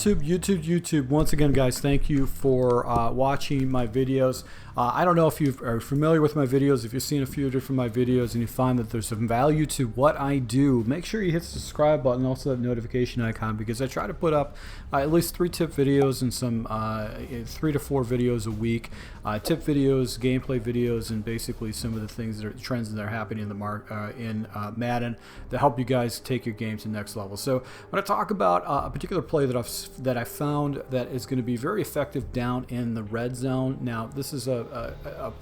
YouTube. Once again, guys, thank you for watching my videos. I don't know if you are familiar with my videos. If you've seen a few different my videos and you find that there's some value to what I do, make sure you hit the subscribe button, also that notification icon, because I try to put up at least 3 tip videos and some 3 to 4 videos a week. Tip videos, gameplay videos, and basically some of the things that are trends that are happening in the Madden to help you guys take your game to the next level. So I'm going to talk about a particular play that I found that is going to be very effective down in the red zone. Now, this is a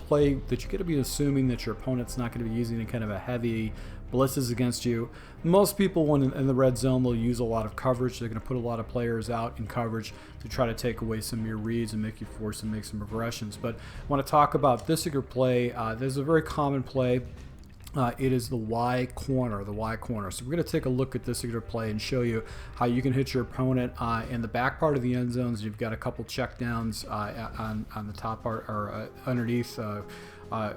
play that you're going to be assuming that your opponent's not going to be using any kind of a heavy blitzes against you. Most people, when in the red zone, they'll use a lot of coverage. They're going to put a lot of players out in coverage to try to take away some of your reads and make you force to make some regressions. But I want to talk about this particular play. There's a very common play. It is the Y corner, So we're going to take a look at this particular play and show you how you can hit your opponent in the back part of the end zones. You've got a couple check downs on the top part or underneath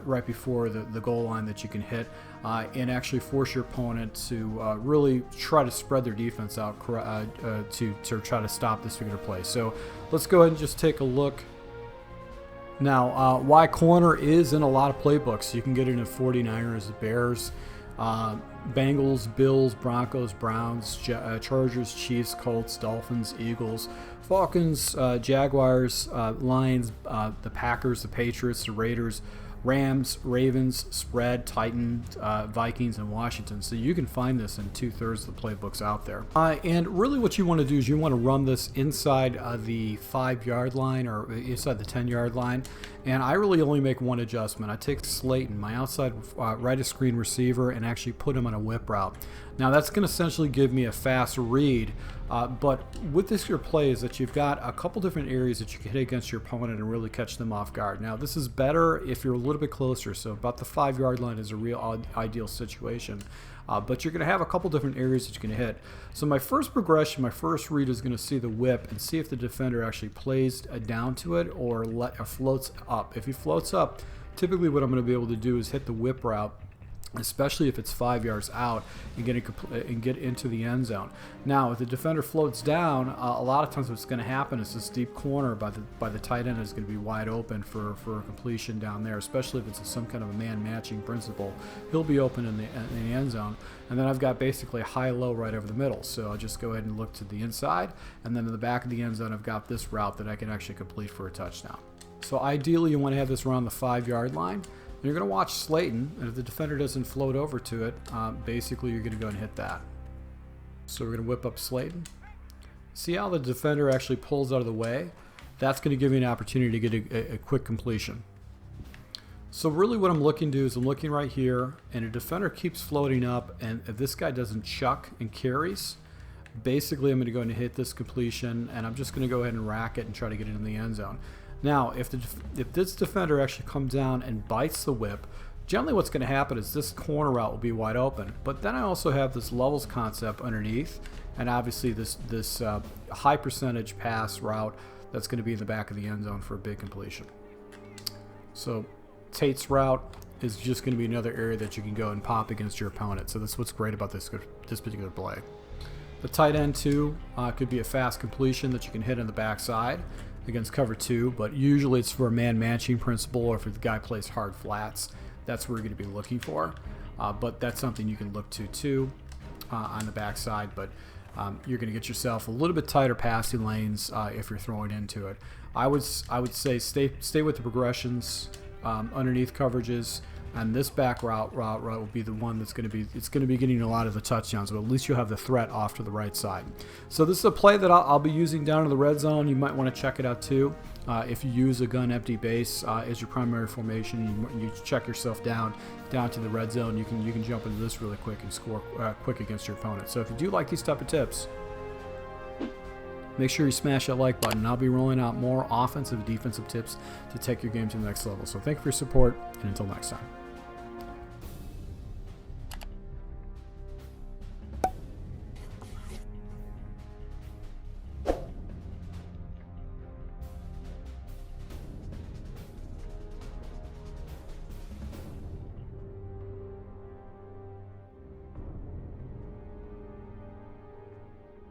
right before the goal line that you can hit and actually force your opponent to really try to spread their defense out to try to stop this particular play. So let's go ahead and just take a look. Now, Y corner is in a lot of playbooks. You can get it in 49ers, Bears, Bengals, Bills, Broncos, Browns, Chargers, Chiefs, Colts, Dolphins, Eagles, Falcons, Jaguars, Lions, the Packers, the Patriots, the Raiders, Rams, Ravens, Spread, Titans, Vikings, and Washington. So you can find this in 2/3 of the playbooks out there. And really what you want to do is you want to run this inside the 5-yard line or inside the 10-yard line. And I really only make one adjustment. I take Slayton, my outside right of screen receiver, and actually put him on a whip route. Now that's going to essentially give me a fast read. But with this your play is that you've got a couple different areas that you can hit against your opponent and really catch them off guard. Now this is better if you're a little bit closer, so about the 5-yard line is a real ideal situation. But you're going to have a couple different areas that you can hit. So my first progression, my first read is going to see the whip and see if the defender actually plays down to it or floats up. If he floats up, typically what I'm going to be able to do is hit the whip route, especially if it's 5 yards out, and get into the end zone. Now, if the defender floats down, a lot of times what's going to happen is this deep corner by the tight end is going to be wide open for a completion down there, especially if it's some kind of a man-matching principle. He'll be open in the end zone, and then I've got basically high-low right over the middle. So I'll just go ahead and look to the inside, and then in the back of the end zone, I've got this route that I can actually complete for a touchdown. So ideally, you want to have this around the 5-yard line. You're going to watch Slayton, and if the defender doesn't float over to it, basically you're going to go and hit that. So we're going to whip up Slayton. See how the defender actually pulls out of the way? That's going to give you an opportunity to get a quick completion. So really what I'm looking to do is I'm looking right here, and a defender keeps floating up, and if this guy doesn't chuck and carries, basically I'm going to go and hit this completion, and I'm just going to go ahead and rack it and try to get it in the end zone. Now, if this defender actually comes down and bites the whip, generally what's going to happen is this corner route will be wide open. But then I also have this levels concept underneath, and obviously this high percentage pass route that's going to be in the back of the end zone for a big completion. So Tate's route is just going to be another area that you can go and pop against your opponent. So that's what's great about this particular play. The tight end too could be a fast completion that you can hit on the backside against cover 2, but usually it's for a man-matching principle, or if the guy plays hard flats, that's where you're going to be looking for. But that's something you can look to too on the backside. But you're going to get yourself a little bit tighter passing lanes if you're throwing into it. I would say stay with the progressions underneath coverages. And this back route will be the one that's going to be getting a lot of the touchdowns, but at least you'll have the threat off to the right side. So this is a play that I'll be using down in the red zone. You might want to check it out too. If you use a gun empty base as your primary formation, you check yourself down to the red zone. You can jump into this really quick and score quick against your opponent. So if you do like these type of tips, make sure you smash that like button. I'll be rolling out more offensive and defensive tips to take your game to the next level. So thank you for your support, and until next time.